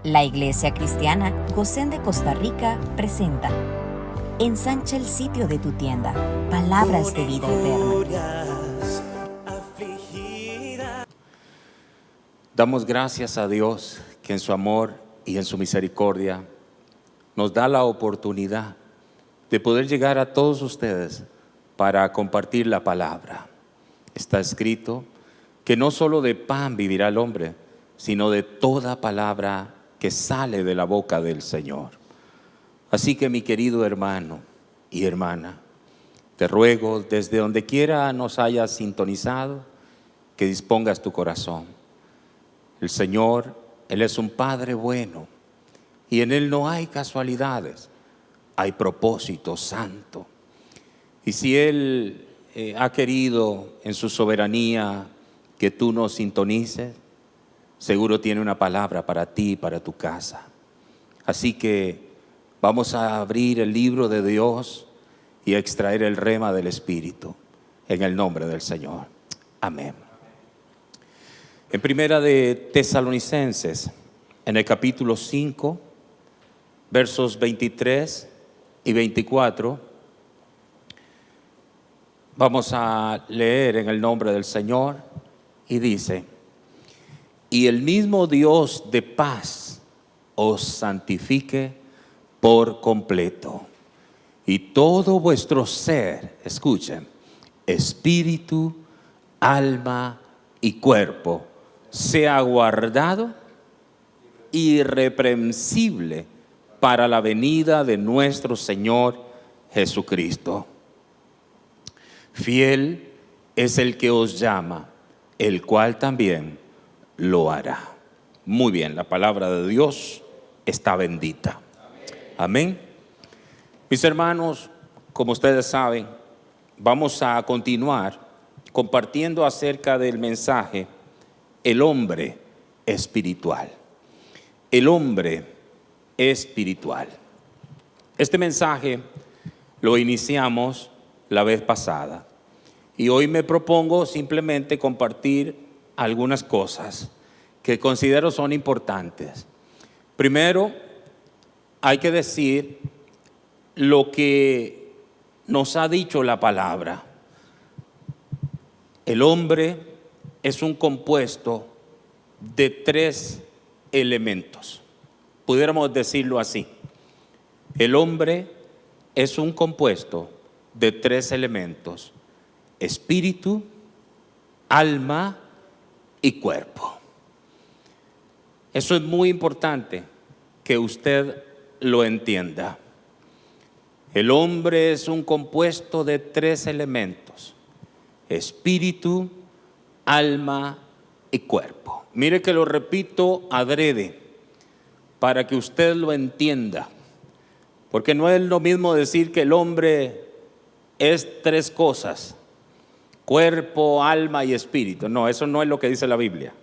La Iglesia Cristiana Gosén de Costa Rica presenta Ensancha el sitio de tu tienda, palabras de vida eterna. Damos gracias a Dios que en su amor y en su misericordia nos da la oportunidad de poder llegar a todos ustedes para compartir la palabra. Está escrito que no solo de pan vivirá el hombre, sino de toda palabra que sale de la boca del Señor. Así que, mi querido hermano y hermana, te ruego desde donde quiera nos hayas sintonizado, que dispongas tu corazón. El Señor, Él es un Padre bueno y en Él no hay casualidades, hay propósito santo. Y si Él ha querido en su soberanía que tú nos sintonices, seguro tiene una palabra para ti y para tu casa. Así que vamos a abrir el libro de Dios y a extraer el rema del Espíritu en el nombre del Señor. Amén. En Primera de Tesalonicenses, en el capítulo 5, versos 23 y 24, vamos a leer en el nombre del Señor y dice: y el mismo Dios de paz os santifique por completo, y todo vuestro ser, escuchen, espíritu, alma y cuerpo, sea guardado irreprensible para la venida de nuestro Señor Jesucristo. Fiel es el que os llama, el cual también lo hará. Muy bien, la palabra de Dios está bendita. Amén. Mis hermanos, como ustedes saben, vamos a continuar compartiendo acerca del mensaje el hombre espiritual. El hombre espiritual. Este mensaje lo iniciamos la vez pasada y hoy me propongo simplemente compartir algunas cosas que considero son importantes. Primero, hay que decir lo que nos ha dicho la palabra. El hombre es un compuesto de 3 elementos. Pudiéramos decirlo así. El hombre es un compuesto de 3 elementos: espíritu, alma y cuerpo. Eso es muy importante que usted lo entienda. El hombre es un compuesto de 3 elementos: espíritu, alma y cuerpo. Mire que lo repito adrede para que usted lo entienda, porque no es lo mismo decir que el hombre es 3 cosas: cuerpo, alma y espíritu. No, eso no es lo que dice la Biblia.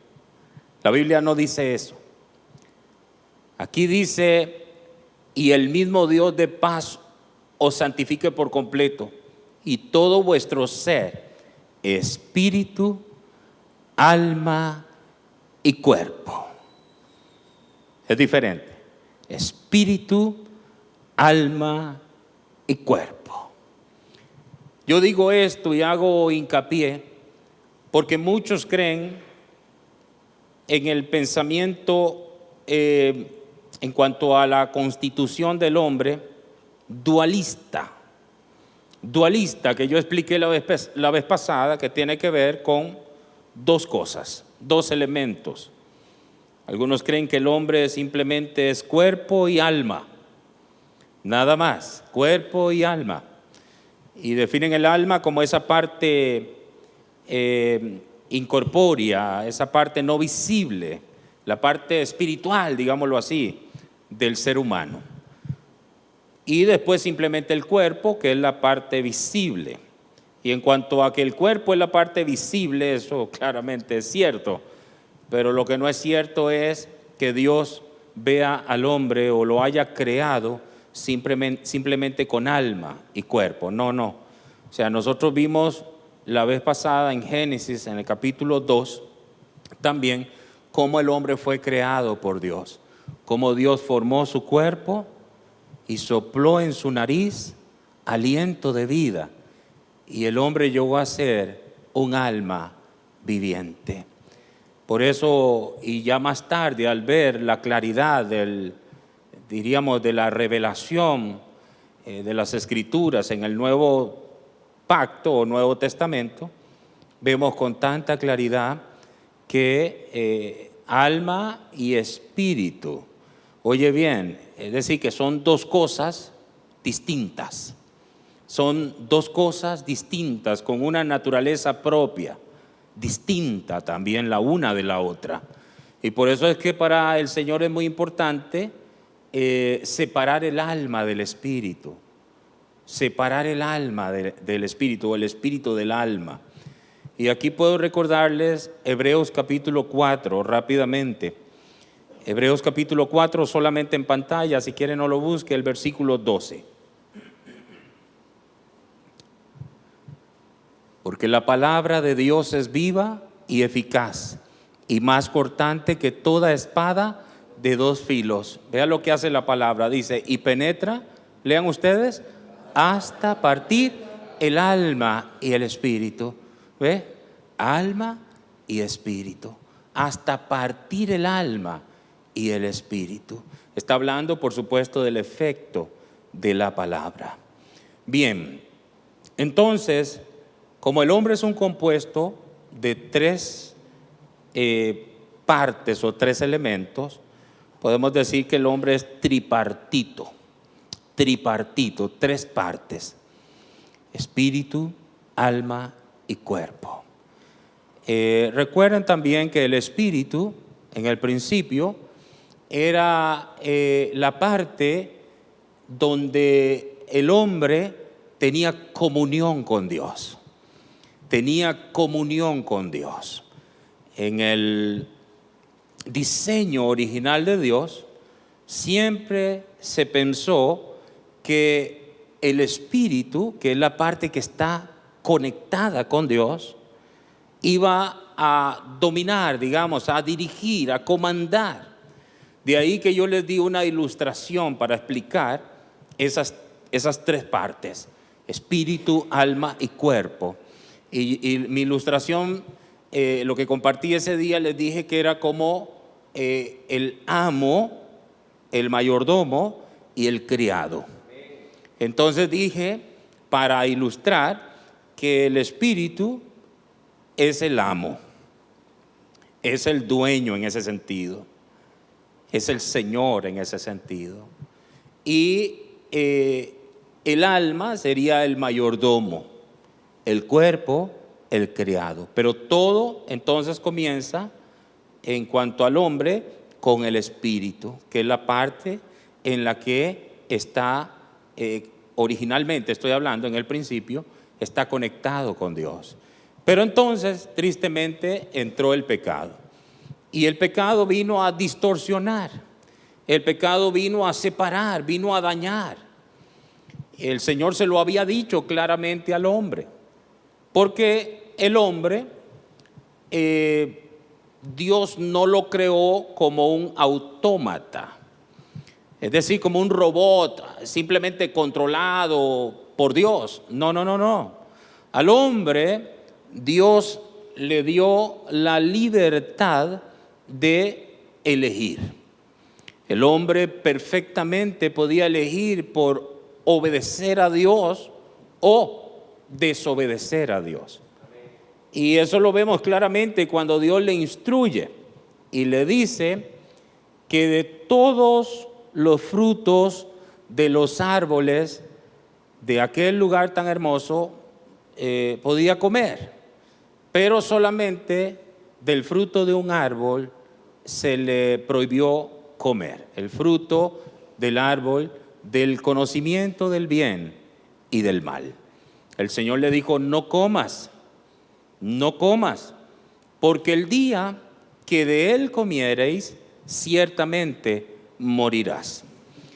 La Biblia no dice eso. Aquí dice: y el mismo Dios de paz os santifique por completo, y todo vuestro ser, espíritu, alma y cuerpo. Es diferente. Espíritu, alma y cuerpo. Yo digo esto y hago hincapié porque muchos creen en el pensamiento en cuanto a la constitución del hombre dualista, que yo expliqué la vez pasada, que tiene que ver con 2 cosas, 2 elementos. Algunos creen que el hombre simplemente es cuerpo y alma, nada más, cuerpo y alma. Y definen el alma como esa parte incorpórea, esa parte no visible, la parte espiritual, digámoslo así, del ser humano. Y después simplemente el cuerpo, que es la parte visible. Y en cuanto a que el cuerpo es la parte visible, eso claramente es cierto. Pero lo que no es cierto es que Dios vea al hombre o lo haya creado simplemente con alma y cuerpo. No. O sea, nosotros vimos la vez pasada en Génesis, en el capítulo 2, también cómo el hombre fue creado por Dios, cómo Dios formó su cuerpo y sopló en su nariz aliento de vida, y el hombre llegó a ser un alma viviente. Por eso, y ya más tarde, al ver la claridad diríamos, de la revelación de las Escrituras en el Nuevo Pacto o Nuevo Testamento, vemos con tanta claridad que alma y espíritu, oye bien, es decir, que son dos cosas distintas. Son dos cosas distintas, con una naturaleza propia, distinta también la una de la otra. Y por eso es que para el Señor es muy importante separar el alma del espíritu, separar el alma del espíritu, o el espíritu del alma. Y aquí puedo recordarles Hebreos capítulo 4 rápidamente. Hebreos capítulo 4 solamente en pantalla, si quieren no lo busque, el versículo 12. Porque la palabra de Dios es viva y eficaz y más cortante que toda espada de dos filos. Vean lo que hace la palabra, dice, y penetra, lean ustedes, hasta partir el alma y el espíritu. ¿Ve? Alma y espíritu, hasta partir el alma y el espíritu. Está hablando, por supuesto, del efecto de la palabra. Bien, entonces, como el hombre es un compuesto de tres partes o tres elementos, podemos decir que el hombre es tripartito, tres partes: espíritu, alma y cuerpo. Recuerden también que el espíritu, en el principio, era la parte donde el hombre tenía comunión con Dios. Tenía comunión con Dios. En el diseño original de Dios, siempre se pensó que el espíritu, que es la parte que está conectada con Dios, iba a dominar, digamos, a dirigir, a comandar. De ahí que yo les di una ilustración para explicar esas tres partes: espíritu, alma y cuerpo. Y mi ilustración, lo que compartí ese día, les dije que era como el amo, el mayordomo y el criado. Entonces dije, para ilustrar, que el espíritu es el amo, es el dueño en ese sentido, es el Señor en ese sentido. Y el alma sería el mayordomo, el cuerpo, el criado. Pero todo entonces comienza, en cuanto al hombre, con el espíritu, que es la parte en la que está, originalmente estoy hablando, en el principio, está conectado con Dios. Pero entonces, tristemente, entró el pecado. Y el pecado vino a distorsionar. El pecado vino a separar, vino a dañar. El Señor se lo había dicho claramente al hombre. Porque el hombre, Dios no lo creó como un autómata. Es decir, como un robot simplemente controlado por Dios. No. Al hombre Dios le dio la libertad de elegir. El hombre perfectamente podía elegir por obedecer a Dios o desobedecer a Dios. Y eso lo vemos claramente cuando Dios le instruye y le dice que de todos los frutos de los árboles de aquel lugar tan hermoso podía comer, pero solamente del fruto de un árbol se le prohibió comer, el fruto del árbol del conocimiento del bien y del mal. El Señor le dijo: no comas, porque el día que de él comiereis, ciertamente morirás.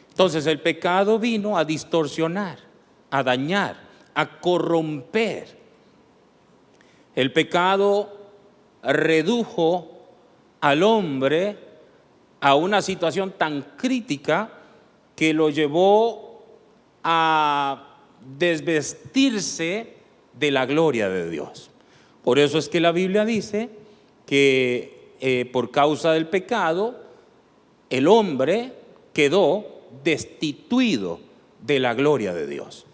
Entonces el pecado vino a distorsionar, a dañar, a corromper. El pecado redujo al hombre a una situación tan crítica que lo llevó a desvestirse de la gloria de Dios. Por eso es que la Biblia dice que por causa del pecado, el hombre quedó destituido de la gloria de Dios,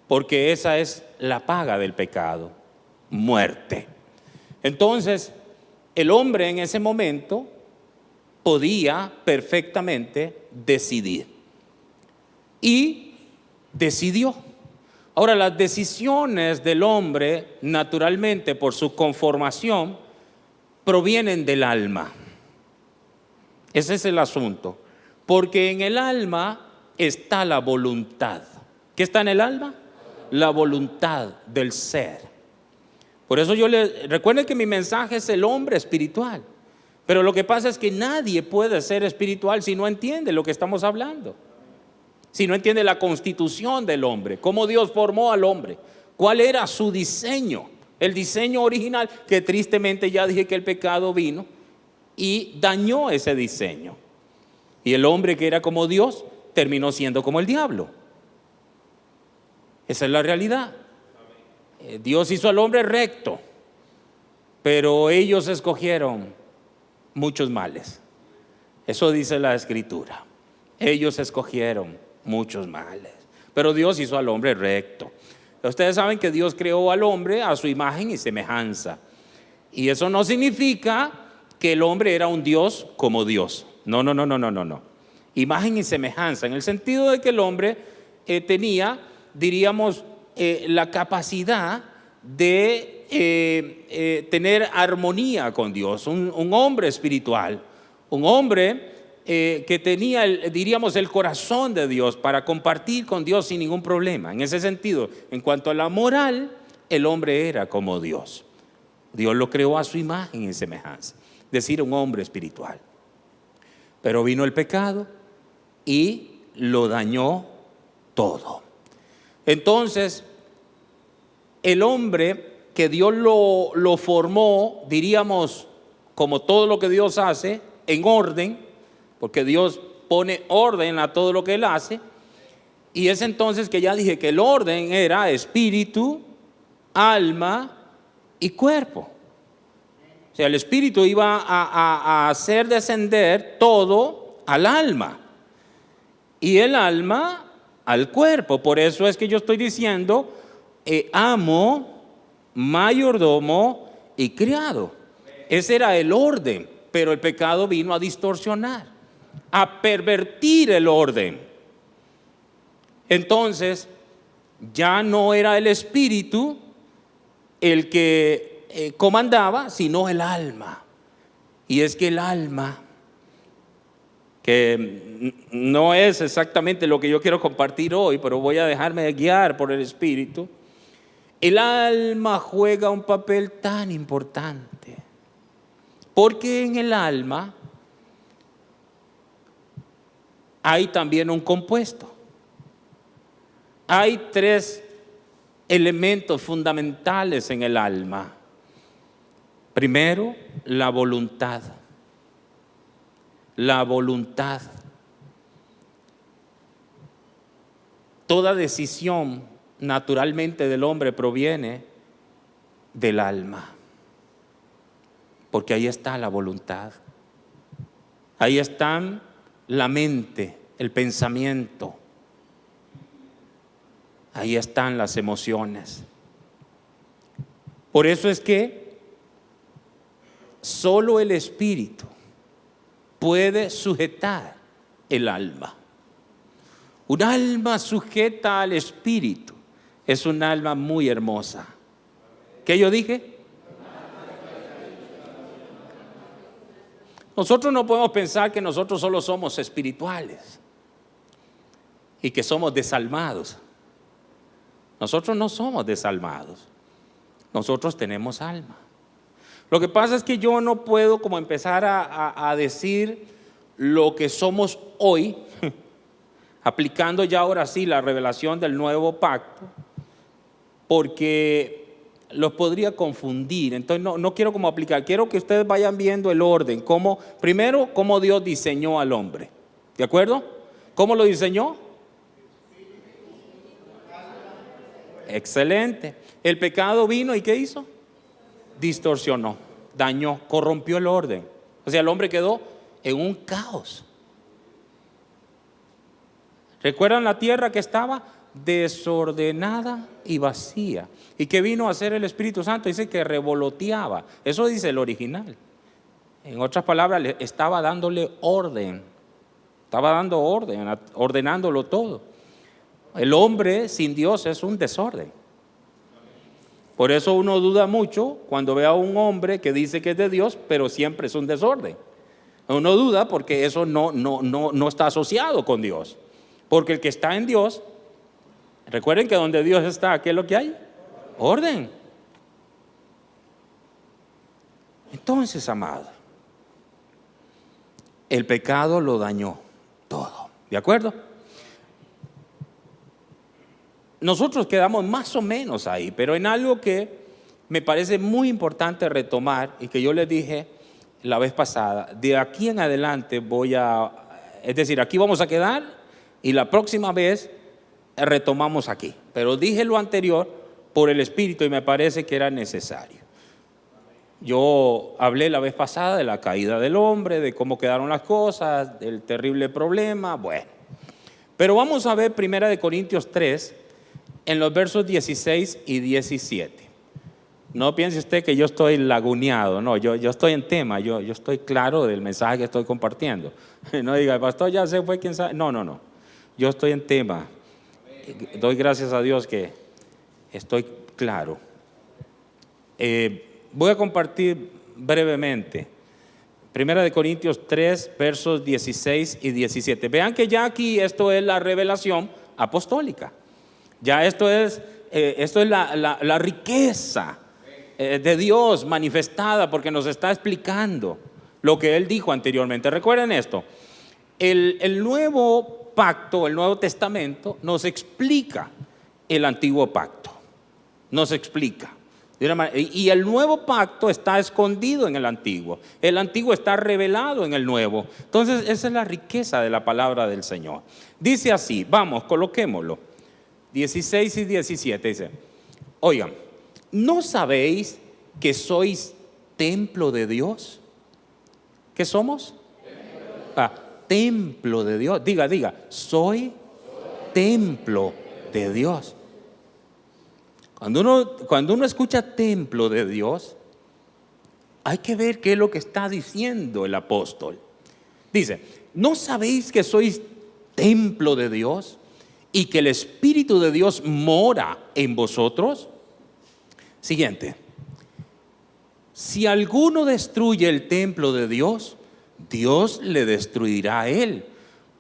porque esa es la paga del pecado, muerte. Entonces, el hombre en ese momento podía perfectamente decidir y decidió. Ahora, las decisiones del hombre, naturalmente por su conformación, provienen del alma. Ese es el asunto, porque en el alma está la voluntad. ¿Qué está en el alma? La voluntad del ser. Por eso recuerden que mi mensaje es el hombre espiritual, pero lo que pasa es que nadie puede ser espiritual si no entiende lo que estamos hablando, si no entiende la constitución del hombre, cómo Dios formó al hombre, cuál era su diseño, el diseño original, que tristemente ya dije que el pecado vino y dañó ese diseño. Y el hombre que era como Dios terminó siendo como el diablo. Esa es la realidad. Dios hizo al hombre recto, pero ellos escogieron muchos males. Eso dice la Escritura. Ellos escogieron muchos males, pero Dios hizo al hombre recto. Ustedes saben que Dios creó al hombre a su imagen y semejanza. Y eso no significa que el hombre era un Dios como Dios. No. Imagen y semejanza, en el sentido de que el hombre tenía, diríamos, la capacidad de tener armonía con Dios, un hombre espiritual, un hombre que tenía, diríamos, el corazón de Dios para compartir con Dios sin ningún problema. En ese sentido, en cuanto a la moral, el hombre era como Dios. Dios lo creó a su imagen y semejanza, es decir, un hombre espiritual. Pero vino el pecado y lo dañó todo. Entonces, el hombre que Dios lo formó, diríamos, como todo lo que Dios hace, en orden, porque Dios pone orden a todo lo que Él hace, y es entonces que ya dije que el orden era espíritu, alma y cuerpo. O sea, el espíritu iba a hacer descender todo al alma y el alma al cuerpo. Por eso es que yo estoy diciendo amo, mayordomo y criado. Ese era el orden, pero el pecado vino a distorsionar, a pervertir el orden. Entonces, ya no era el espíritu el que comandaba, sino el alma. Y es que el alma, que no es exactamente lo que yo quiero compartir hoy, pero voy a dejarme guiar por el espíritu. El alma juega un papel tan importante, porque en el alma hay también un compuesto. Hay 3 elementos fundamentales en el alma. Primero, la voluntad. La voluntad. Toda decisión naturalmente del hombre proviene del alma, porque ahí está la voluntad. Ahí están la mente, el pensamiento. Ahí están las emociones. Por eso es que solo el espíritu puede sujetar el alma. Un alma sujeta al espíritu es un alma muy hermosa. ¿Qué yo dije? Nosotros no podemos pensar que nosotros solo somos espirituales y que somos desalmados. Nosotros no somos desalmados. Nosotros tenemos alma. Lo que pasa es que yo no puedo como empezar a decir lo que somos hoy, aplicando ya ahora sí la revelación del nuevo pacto, porque los podría confundir. Entonces no quiero como aplicar, quiero que ustedes vayan viendo el orden, primero cómo Dios diseñó al hombre, ¿de acuerdo? ¿Cómo lo diseñó? Excelente. El pecado vino y ¿qué hizo? Distorsionó, dañó, corrompió el orden. O sea, el hombre quedó en un caos. ¿Recuerdan la tierra que estaba desordenada y vacía? ¿Y qué vino a hacer el Espíritu Santo? Dice que revoloteaba. Eso dice el original. En otras palabras, estaba dándole orden. Estaba dando orden, ordenándolo todo. El hombre sin Dios es un desorden. Por eso uno duda mucho cuando ve a un hombre que dice que es de Dios, pero siempre es un desorden. Uno duda porque eso no está asociado con Dios. Porque el que está en Dios, recuerden que donde Dios está, ¿qué es lo que hay? Orden. Entonces, amado, el pecado lo dañó todo. ¿De acuerdo? Nosotros quedamos más o menos ahí, pero en algo que me parece muy importante retomar y que yo les dije la vez pasada, de aquí en adelante es decir, aquí vamos a quedar y la próxima vez retomamos aquí. Pero dije lo anterior por el Espíritu y me parece que era necesario. Yo hablé la vez pasada de la caída del hombre, de cómo quedaron las cosas, del terrible problema, bueno. Pero vamos a ver 1 Corintios 3, en los versos 16 y 17. No piense usted que yo estoy laguneado, no, yo estoy en tema, yo estoy claro del mensaje que estoy compartiendo. No diga, el pastor ya se fue, quién sabe. No, yo estoy en tema. Doy gracias a Dios que estoy claro. Voy a compartir brevemente 1 Corintios 3, versos 16 y 17. Vean que ya aquí esto es la revelación apostólica. Ya esto es la riqueza de Dios manifestada, porque nos está explicando lo que Él dijo anteriormente. Recuerden esto, el nuevo pacto, el Nuevo Testamento nos explica el antiguo pacto, nos explica. Y el nuevo pacto está escondido en el antiguo está revelado en el nuevo. Entonces esa es la riqueza de la palabra del Señor. Dice así, vamos, coloquémoslo. 16 y 17 dice, oigan, ¿no sabéis que sois templo de Dios? ¿Qué somos? Templo de Dios. Diga, soy templo de Dios. Cuando uno escucha templo de Dios, hay que ver qué es lo que está diciendo el apóstol. Dice, ¿no sabéis que sois templo de Dios y que el Espíritu de Dios mora en vosotros? Siguiente. Si alguno destruye el templo de Dios, Dios le destruirá a él,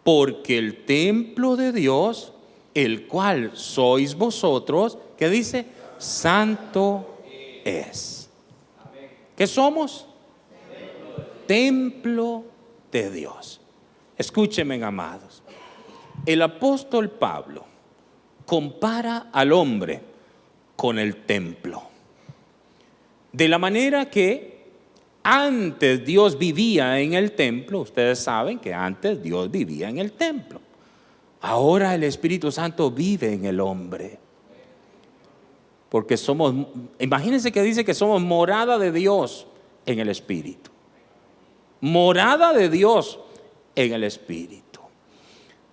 porque el templo de Dios, el cual sois vosotros, ¿qué dice? Santo es. ¿Qué somos? Templo de Dios. Escúchenme, amados. El apóstol Pablo compara al hombre con el templo. De la manera que antes Dios vivía en el templo, ustedes saben que antes Dios vivía en el templo. Ahora el Espíritu Santo vive en el hombre. Porque imagínense que dice que somos morada de Dios en el Espíritu. Morada de Dios en el Espíritu.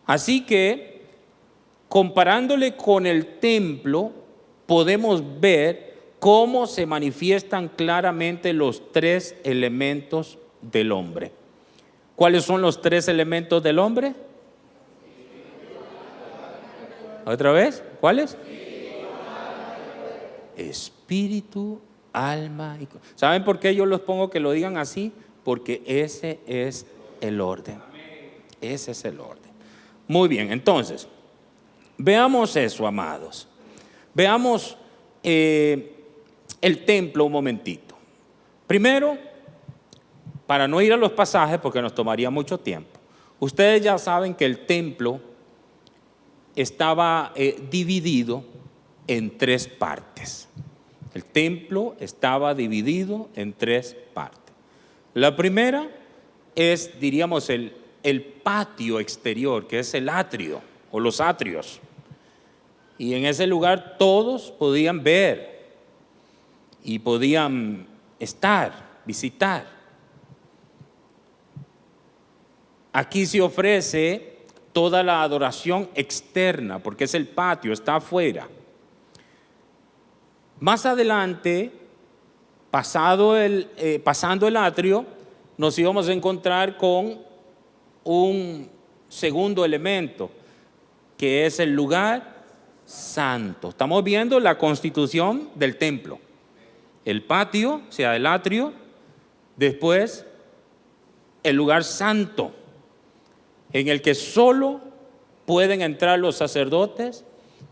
Así que, comparándole con el templo, podemos ver cómo se manifiestan claramente los tres elementos del hombre. ¿Cuáles son los tres elementos del hombre? ¿Otra vez? ¿Cuáles? Espíritu, alma y cuerpo. ¿Saben por qué yo los pongo que lo digan así? Porque ese es el orden. Ese es el orden. Muy bien, entonces, veamos eso, amados. Veamos el templo un momentito. Primero, para no ir a los pasajes porque nos tomaría mucho tiempo, ustedes ya saben que el templo estaba dividido en tres partes. El templo estaba dividido en tres partes. La primera es, diríamos, el patio exterior, que es el atrio o los atrios. Y en ese lugar todos podían ver y podían estar, visitar. Aquí se ofrece toda la adoración externa, porque es el patio, está afuera. Más adelante, pasando el atrio, nos íbamos a encontrar con un segundo elemento, que es el lugar santo. Estamos viendo la constitución del templo. El patio, o sea, el atrio, después el lugar santo, en el que solo pueden entrar los sacerdotes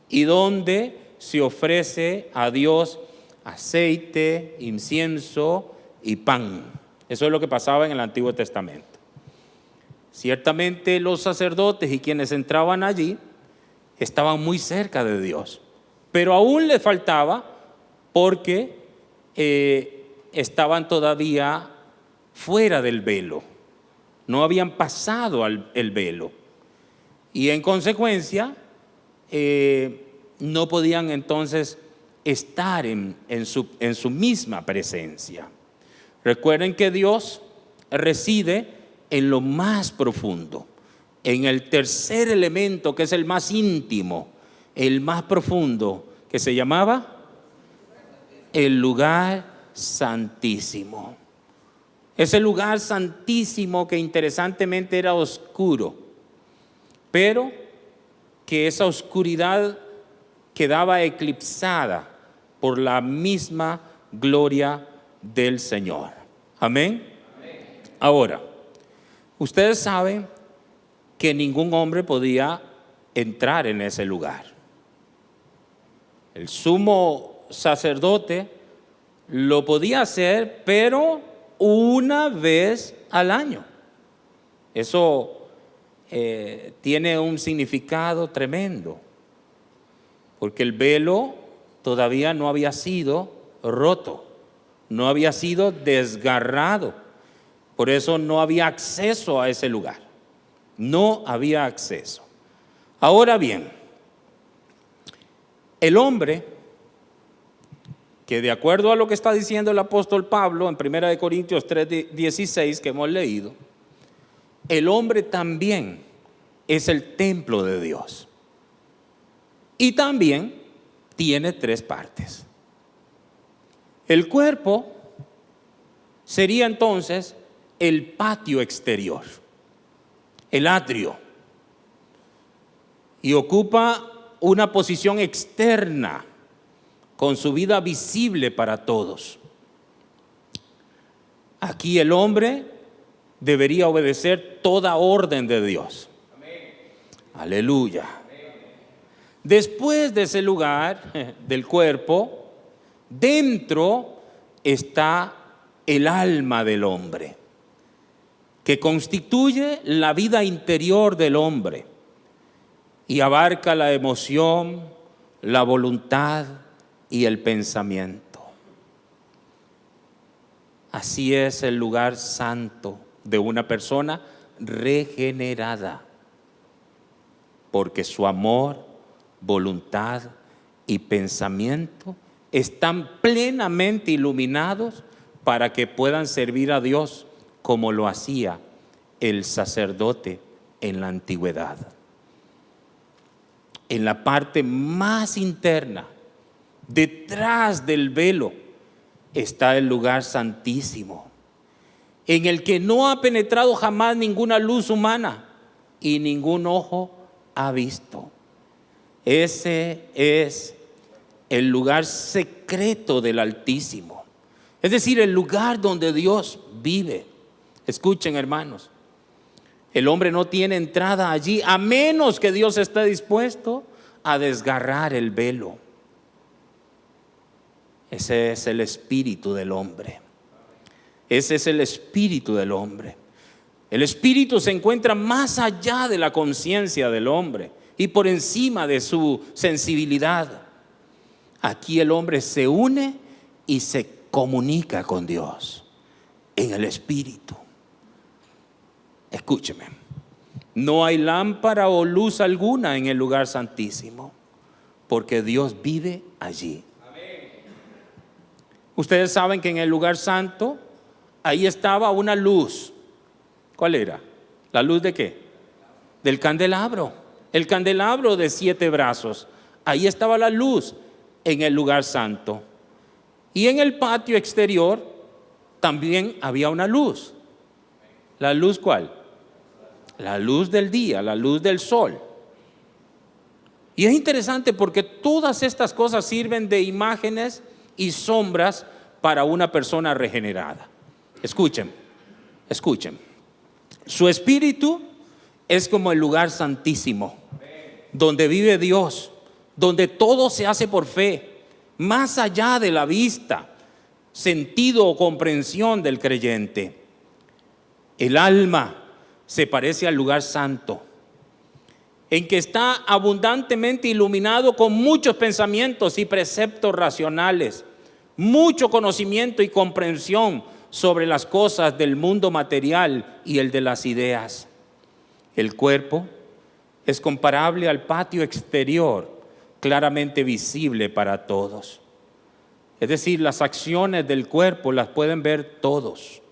y donde se ofrece a Dios aceite, incienso y pan. Eso es lo que pasaba en el Antiguo Testamento. Ciertamente los sacerdotes y quienes entraban allí estaban muy cerca de Dios, pero aún les faltaba porque estaban todavía fuera del velo, no habían pasado el velo y en consecuencia no podían entonces estar en su misma presencia. Recuerden que Dios reside en lo más profundo, en el tercer elemento que es el más íntimo, el más profundo, que se llamaba el lugar santísimo. Ese lugar santísimo que interesantemente era oscuro, pero que esa oscuridad quedaba eclipsada por la misma gloria del Señor. Amén. Ahora, ustedes saben que ningún hombre podía entrar en ese lugar. El sumo sacerdote lo podía hacer, pero una vez al año. Eso tiene un significado tremendo, porque el velo todavía no había sido roto, no había sido desgarrado. Por eso no había acceso a ese lugar. No había acceso. Ahora bien, el hombre, que de acuerdo a lo que está diciendo el apóstol Pablo en 1 Corintios 3:16 que hemos leído, el hombre también es el templo de Dios. Y también tiene tres partes. El cuerpo sería entonces el patio exterior, el atrio, y ocupa una posición externa con su vida visible para todos. Aquí el hombre debería obedecer toda orden de Dios. Amén. Aleluya. Amén. Después de ese lugar del cuerpo, dentro está el alma del hombre, que constituye la vida interior del hombre y abarca la emoción, la voluntad y el pensamiento. Así es el lugar santo de una persona regenerada, porque su amor, voluntad y pensamiento están plenamente iluminados para que puedan servir a Dios como lo hacía el sacerdote en la antigüedad. En la parte más interna, detrás del velo, está el lugar santísimo, en el que no ha penetrado jamás ninguna luz humana y ningún ojo ha visto. Ese es el lugar secreto del Altísimo, es decir, el lugar donde Dios vive. Escuchen, hermanos, el hombre no tiene entrada allí a menos que Dios esté dispuesto a desgarrar el velo. Ese es el espíritu del hombre. Ese es el espíritu del hombre. El espíritu se encuentra más allá de la conciencia del hombre y por encima de su sensibilidad. Aquí el hombre se une y se comunica con Dios en el Espíritu. Escúcheme, no hay lámpara o luz alguna en el lugar santísimo, porque Dios vive allí. Ustedes saben que en el lugar santo, ahí estaba una luz. ¿Cuál era? ¿La luz de qué? Del candelabro. El candelabro de 7 brazos. Ahí estaba la luz en el lugar santo. Y en el patio exterior también había una luz. ¿La luz cuál? La luz del día, la luz del sol. Y es interesante porque todas estas cosas sirven de imágenes y sombras para una persona regenerada. Escuchen, escuchen. Su espíritu es como el lugar santísimo, donde vive Dios, donde todo se hace por fe, más allá de la vista, sentido o comprensión del creyente. El alma se parece al lugar santo, en que está abundantemente iluminado con muchos pensamientos y preceptos racionales, mucho conocimiento y comprensión sobre las cosas del mundo material y el de las ideas. El cuerpo es comparable al patio exterior, claramente visible para todos. Es decir, las acciones del cuerpo las pueden ver todos.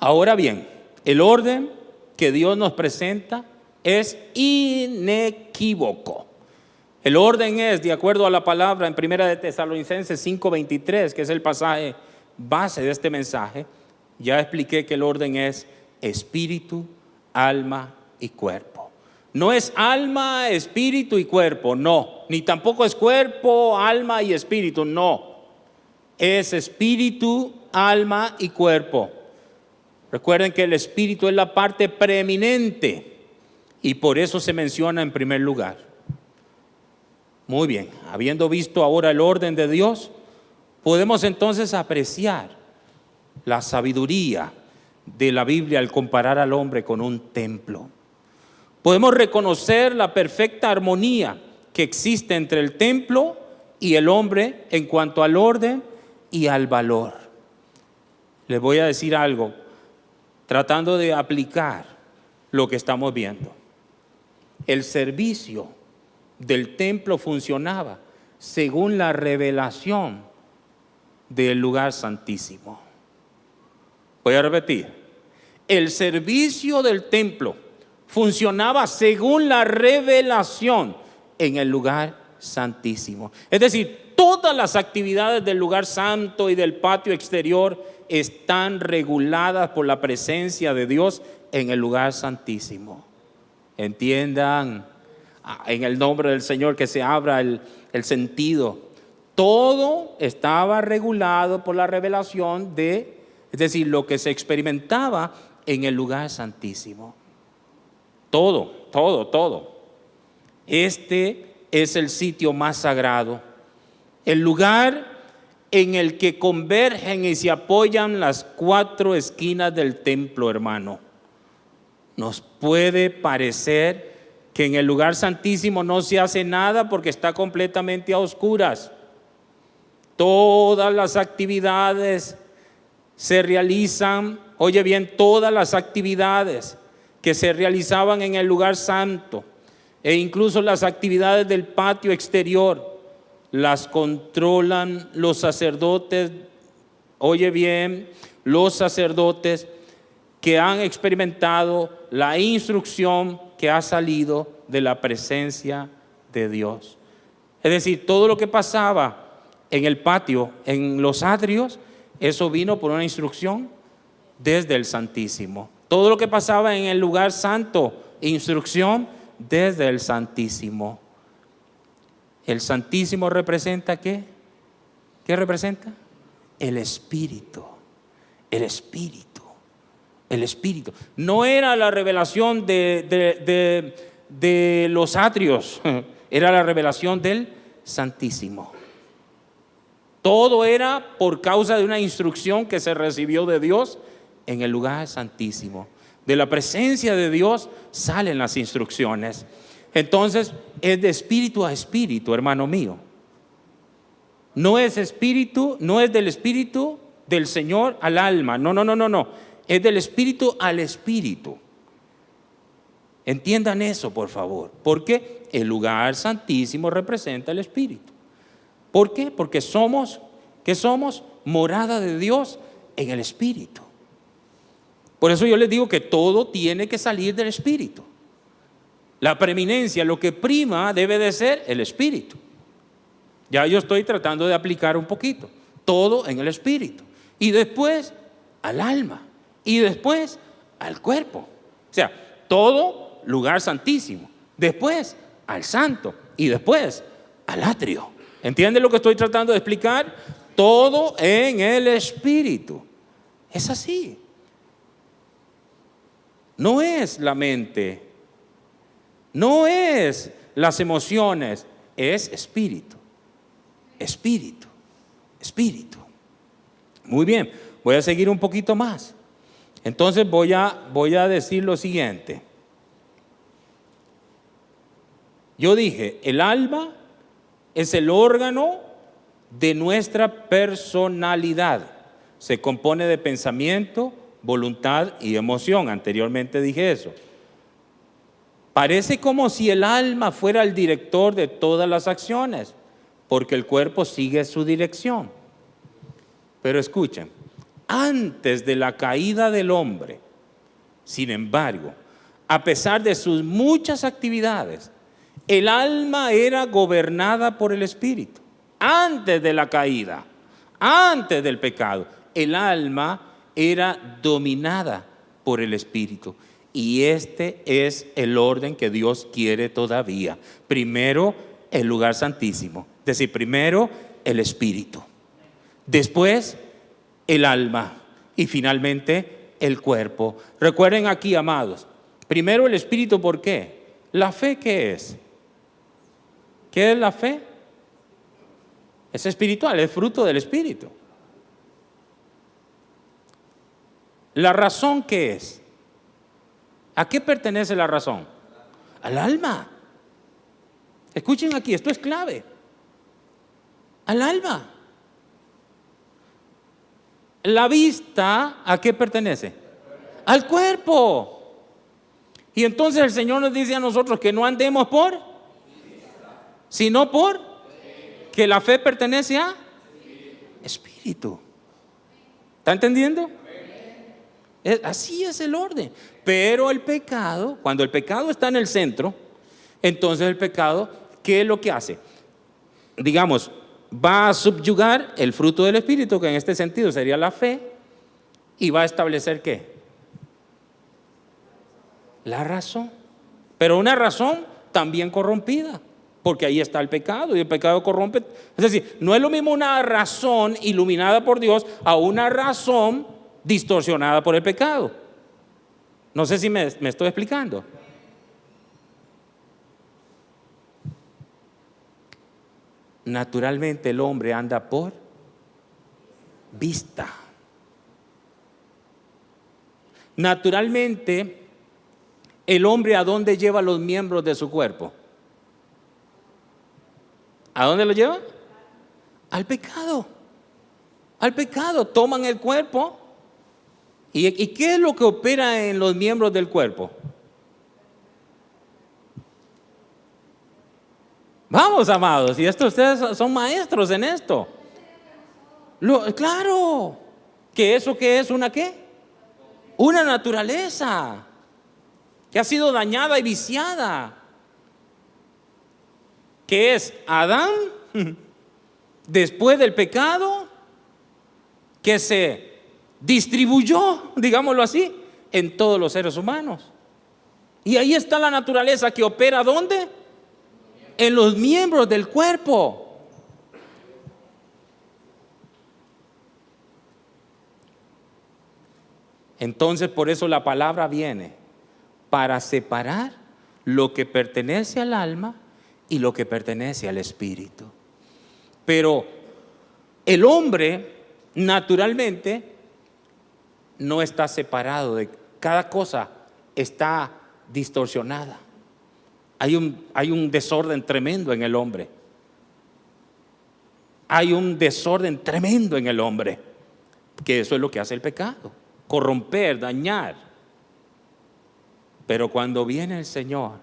Ahora bien, el orden que Dios nos presenta es inequívoco. El orden es, de acuerdo a la palabra en 1 de Tesalonicenses 5:23, que es el pasaje base de este mensaje, ya expliqué que el orden es espíritu, alma y cuerpo. No es alma, espíritu y cuerpo, no. Ni tampoco es cuerpo, alma y espíritu, no. Es espíritu, alma y cuerpo. Recuerden que el espíritu es la parte preeminente y por eso se menciona en primer lugar. Muy bien, habiendo visto ahora el orden de Dios, podemos entonces apreciar la sabiduría de la Biblia al comparar al hombre con un templo. Podemos reconocer la perfecta armonía que existe entre el templo y el hombre en cuanto al orden y al valor. Les voy a decir algo, tratando de aplicar lo que estamos viendo. El servicio del templo funcionaba según la revelación del lugar santísimo. Voy a repetir, el servicio del templo funcionaba según la revelación en el lugar santísimo. Es decir, todas las actividades del lugar santo y del patio exterior están reguladas por la presencia de Dios en el lugar santísimo. Entiendan, en el nombre del Señor, que se abra el sentido. Todo estaba regulado por la revelación es decir, lo que se experimentaba en el lugar santísimo. Todo. Este es el sitio más sagrado, el lugar en el que convergen y se apoyan las 4 esquinas del templo, hermano. Nos puede parecer que en el lugar santísimo no se hace nada porque está completamente a oscuras. Todas las actividades se realizan, oye bien, todas las actividades que se realizaban en el lugar santo e incluso las actividades del patio exterior las controlan los sacerdotes, oye bien, los sacerdotes que han experimentado la instrucción que ha salido de la presencia de Dios. Es decir, todo lo que pasaba en el patio, en los atrios, eso vino por una instrucción desde el Santísimo. Todo lo que pasaba en el lugar santo, instrucción desde el Santísimo. El Santísimo representa ¿qué? ¿Qué representa? El Espíritu. El Espíritu. El Espíritu. No era la revelación de los atrios, era la revelación del Santísimo. Todo era por causa de una instrucción que se recibió de Dios en el lugar santísimo. De la presencia de Dios salen las instrucciones. Entonces es de espíritu a espíritu, hermano mío. No es espíritu, no es del espíritu del Señor al alma. No, no, no, no, no. Es del espíritu al espíritu. Entiendan eso, por favor. Porque el lugar santísimo representa el espíritu. ¿Por qué? Porque somos, ¿qué somos? Morada de Dios en el espíritu. Por eso yo les digo que todo tiene que salir del espíritu. La preeminencia, lo que prima debe de ser el espíritu. Ya yo estoy tratando de aplicar un poquito. Todo en el espíritu. Y después al alma. Y después al cuerpo. O sea, todo lugar santísimo. Después al santo. Y después al atrio. ¿Entienden lo que estoy tratando de explicar? Todo en el espíritu. Es así. No es la mente. No es las emociones. Es espíritu. Espíritu. Espíritu. Muy bien. Voy a seguir un poquito más. Entonces voy a decir lo siguiente. Yo dije, el alma es el órgano de nuestra personalidad. Se compone de pensamiento, voluntad y emoción. Anteriormente dije eso. Parece como si el alma fuera el director de todas las acciones, porque el cuerpo sigue su dirección. Pero escuchen, antes de la caída del hombre, sin embargo, a pesar de sus muchas actividades, el alma era gobernada por el espíritu. Antes de la caída, antes del pecado, el alma era dominada por el espíritu. Y este es el orden que Dios quiere todavía. Primero el lugar santísimo, es decir, primero el espíritu, después el alma y finalmente el cuerpo. Recuerden aquí, amados, primero el espíritu. ¿Por qué? ¿La fe qué es? ¿Qué es la fe? Es espiritual, es fruto del espíritu. ¿La razón qué es? ¿A qué pertenece la razón? Al alma. Escuchen aquí, esto es clave. Al alma. La vista, ¿a qué pertenece? Al cuerpo. Y entonces el Señor nos dice a nosotros que no andemos por, sino por, que la fe pertenece a espíritu. ¿Está entendiendo? Así es el orden. Pero el pecado, cuando el pecado está en el centro, entonces el pecado, ¿qué es lo que hace? Digamos, va a subyugar el fruto del espíritu, que en este sentido sería la fe, y va a establecer ¿qué? La razón. Pero una razón también corrompida, porque ahí está el pecado, y el pecado corrompe. Es decir, no es lo mismo una razón iluminada por Dios a una razón distorsionada por el pecado. No sé si me estoy explicando. Naturalmente el hombre anda por vista. Naturalmente el hombre, ¿a dónde lleva los miembros de su cuerpo? ¿A dónde lo lleva? Al pecado. Al pecado. Toman el cuerpo. ¿Y qué es lo que opera en los miembros del cuerpo? Vamos, amados, y esto ustedes son maestros en esto. Claro, que eso que es una ¿qué? Una naturaleza que ha sido dañada y viciada. Que es Adán, después del pecado, que se distribuyó, digámoslo así, en todos los seres humanos. Y ahí está la naturaleza que opera ¿dónde? En los miembros del cuerpo. Entonces, por eso la palabra viene para separar lo que pertenece al alma y lo que pertenece al espíritu. Pero el hombre naturalmente no está separado, de cada cosa está distorsionada. Hay un desorden tremendo en el hombre. hay un desorden tremendo en el hombre, que eso es lo que hace el pecado, corromper, dañar. Pero cuando viene el Señor,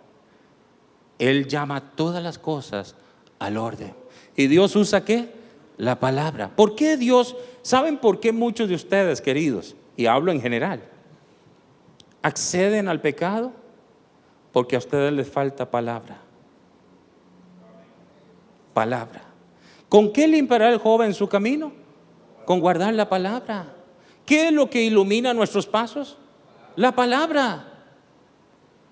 Él llama todas las cosas al orden. ¿Y Dios usa qué? La palabra. ¿Por qué Dios? ¿Saben por qué muchos de ustedes, queridos, y hablo en general, acceden al pecado? Porque a ustedes les falta palabra. Palabra. ¿Con qué limpiará el joven su camino? Con guardar la palabra. ¿Qué es lo que ilumina nuestros pasos? La palabra.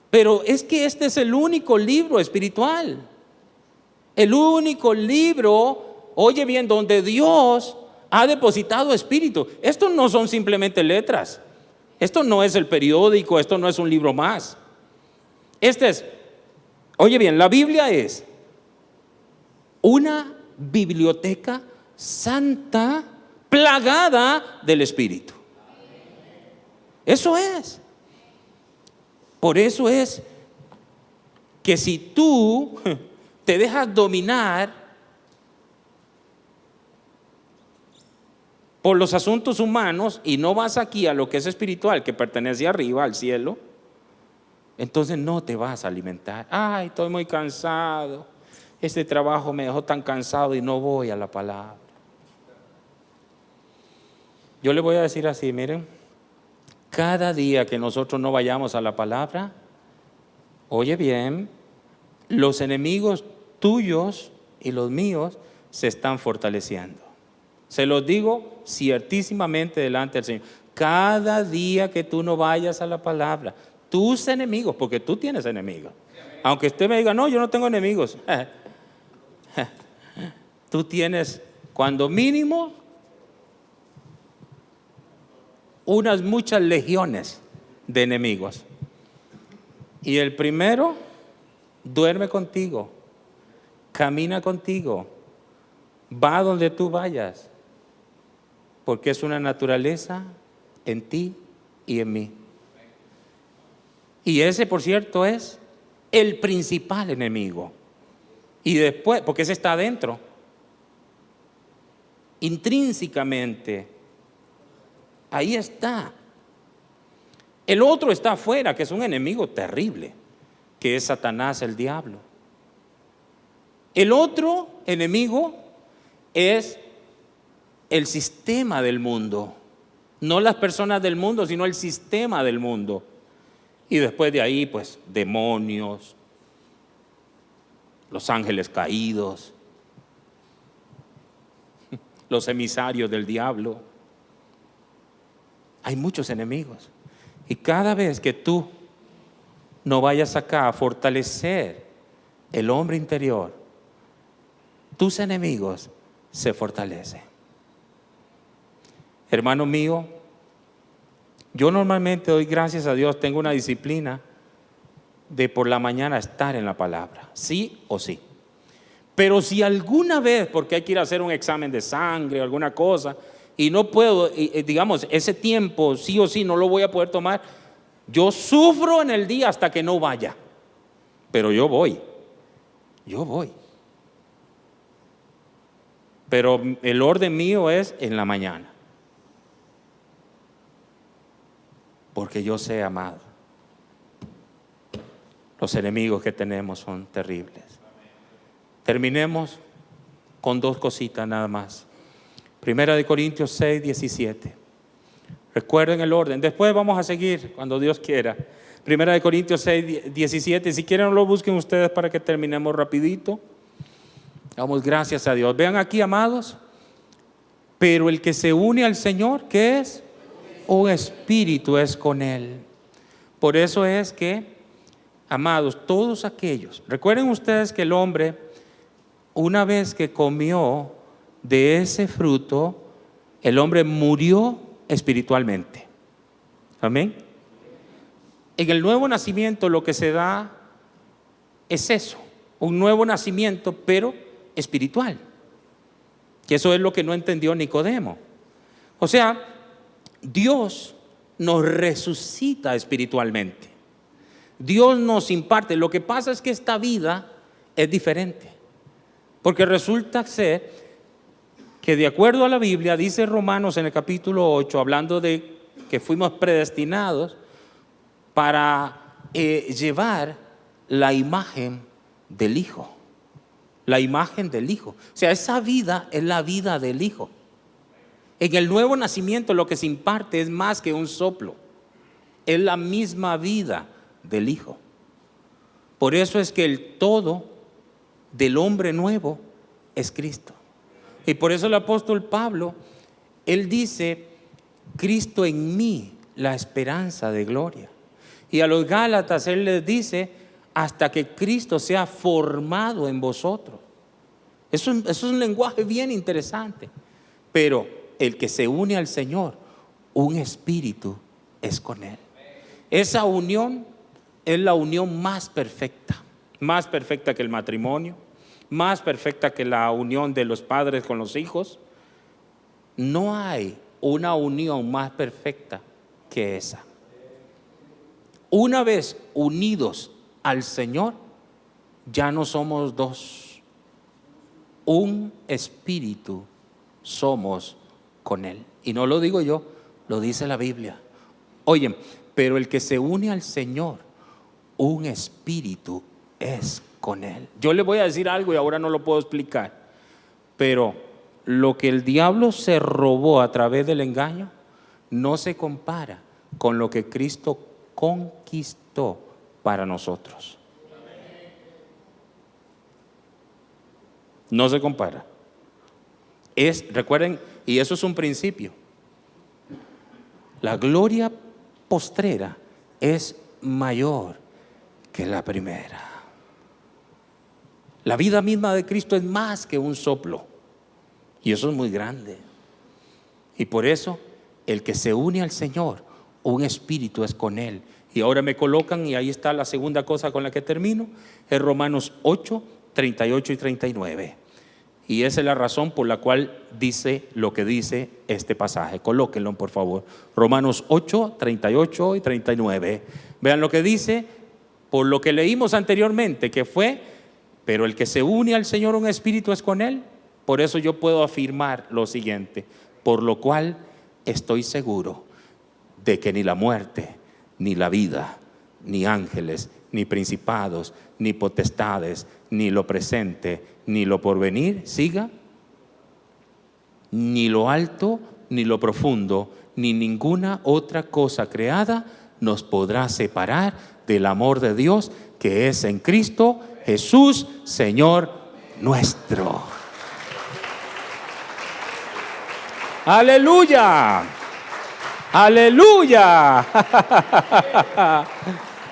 Pero es que este es el único libro espiritual. El único libro, oye bien, donde Dios ha depositado espíritu. Estos no son simplemente letras. Esto no es el periódico, esto no es un libro más. Este es, oye bien, la Biblia es una biblioteca santa, plagada del Espíritu. Eso es. Por eso es que si tú te dejas dominar por los asuntos humanos y no vas aquí a lo que es espiritual, que pertenece arriba, al cielo, entonces no te vas a alimentar. Ay, estoy muy cansado. Este trabajo me dejó tan cansado y no voy a la palabra. Yo le voy a decir así, miren, cada día que nosotros no vayamos a la palabra, oye bien, los enemigos tuyos y los míos se están fortaleciendo. Se los digo ciertísimamente delante del Señor. Cada día que tú no vayas a la palabra, tus enemigos, porque tú tienes enemigos. Aunque usted me diga, no, yo no tengo enemigos. Tú tienes, cuando mínimo, unas muchas legiones de enemigos. Y el primero duerme contigo, camina contigo, va donde tú vayas, porque es una naturaleza en ti y en mí. Y ese, por cierto, es el principal enemigo. Y después, porque ese está adentro, intrínsecamente, ahí está. El otro está afuera, que es un enemigo terrible, que es Satanás, el diablo. El otro enemigo es el sistema del mundo, no las personas del mundo, sino el sistema del mundo. Y después de ahí, pues, demonios, los ángeles caídos, los emisarios del diablo. Hay muchos enemigos. Y cada vez que tú no vayas acá a fortalecer el hombre interior, tus enemigos se fortalecen. Hermano mío, yo normalmente doy gracias a Dios, tengo una disciplina de por la mañana estar en la palabra, sí o sí. Pero si alguna vez, porque hay que ir a hacer un examen de sangre o alguna cosa, y no puedo, digamos, ese tiempo sí o sí no lo voy a poder tomar, yo sufro en el día hasta que no vaya. Pero yo voy. Pero el orden mío es en la mañana. Porque yo sé, amado, los enemigos que tenemos son terribles. Terminemos con dos cositas nada más. Primera de Corintios 6, 17. Recuerden el orden. Después vamos a seguir cuando Dios quiera. Primera de Corintios 6, 17. Si quieren lo busquen ustedes para que terminemos rapidito. Damos gracias a Dios. Vean aquí, amados. Pero el que se une al Señor, ¿qué es? Un espíritu es con Él. Por eso es que, amados, todos aquellos, recuerden ustedes que el hombre, una vez que comió de ese fruto, el hombre murió espiritualmente. Amén. En el nuevo nacimiento lo que se da es eso, un nuevo nacimiento, pero espiritual. Que eso es lo que no entendió Nicodemo. O sea, Dios nos resucita espiritualmente. Dios nos imparte. Lo que pasa es que esta vida es diferente. Porque resulta ser que de acuerdo a la Biblia, dice Romanos en el capítulo 8, hablando de que fuimos predestinados para llevar la imagen del Hijo. La imagen del Hijo. O sea, esa vida es la vida del Hijo. En el nuevo nacimiento lo que se imparte es más que un soplo. Es la misma vida del Hijo. Por eso es que el todo del hombre nuevo es Cristo. Y por eso el apóstol Pablo, él dice, Cristo en mí, la esperanza de gloria. Y a los Gálatas él les dice, hasta que Cristo sea formado en vosotros. Eso es un lenguaje bien interesante. Pero el que se une al Señor, un espíritu es con Él. Esa unión es la unión más perfecta que el matrimonio, más perfecta que la unión de los padres con los hijos. No hay una unión más perfecta que esa. Una vez unidos al Señor, ya no somos dos, un espíritu somos con Él. Y no lo digo yo, lo dice la Biblia. Oye, pero el que se une al Señor, un espíritu es con Él. Yo le voy a decir algo y ahora no lo puedo explicar, pero lo que el diablo se robó a través del engaño no se compara con lo que Cristo conquistó para nosotros. No se compara. Recuerden, y eso es un principio. La gloria postrera es mayor que la primera. La vida misma de Cristo es más que un soplo. Y eso es muy grande. Y por eso, el que se une al Señor, un espíritu es con Él. Y ahora me colocan, y ahí está la segunda cosa con la que termino, es Romanos 8, 38 y 39. Y esa es la razón por la cual dice lo que dice este pasaje. Colóquenlo, por favor. Romanos 8, 38 y 39. Vean lo que dice, por lo que leímos anteriormente, que fue, pero el que se une al Señor, un espíritu es con Él. Por eso yo puedo afirmar lo siguiente, por lo cual estoy seguro de que ni la muerte, ni la vida, ni ángeles, ni principados, ni potestades, ni lo presente, ni lo porvenir, siga, ni lo alto, ni lo profundo, ni ninguna otra cosa creada nos podrá separar del amor de Dios que es en Cristo Jesús, Señor nuestro. Aleluya, aleluya.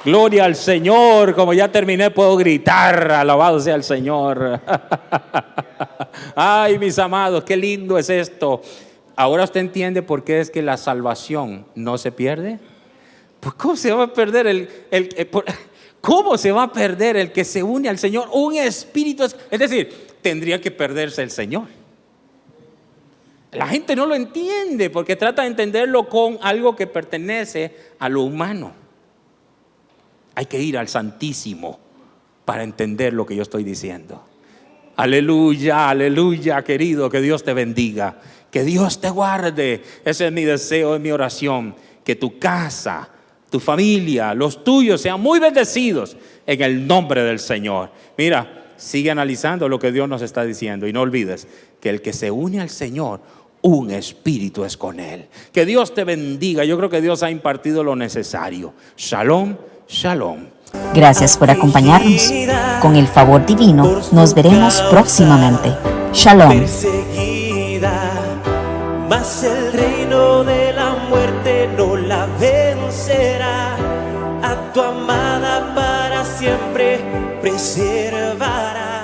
Gloria al Señor. Como ya terminé puedo gritar, alabado sea el Señor. Ay, mis amados, qué lindo es esto. Ahora usted entiende por qué es que la salvación no se pierde. Pues ¿cómo se va a perder cómo se va a perder el que se une al Señor? Un espíritu, es decir, tendría que perderse el Señor. La gente no lo entiende porque trata de entenderlo con algo que pertenece a lo humano. Hay que ir al Santísimo para entender lo que yo estoy diciendo. Aleluya, aleluya, querido, que Dios te bendiga, que Dios te guarde. Ese es mi deseo, es mi oración, que tu casa, tu familia, los tuyos sean muy bendecidos en el nombre del Señor. Mira, sigue analizando lo que Dios nos está diciendo y no olvides que el que se une al Señor, un espíritu es con Él. Que Dios te bendiga. Yo creo que Dios ha impartido lo necesario. Shalom, shalom. Gracias por acompañarnos. Con el favor divino, nos veremos próximamente. Shalom. Perseguida, mas el reino de la muerte no la vencerá. A tu amada para siempre preservará.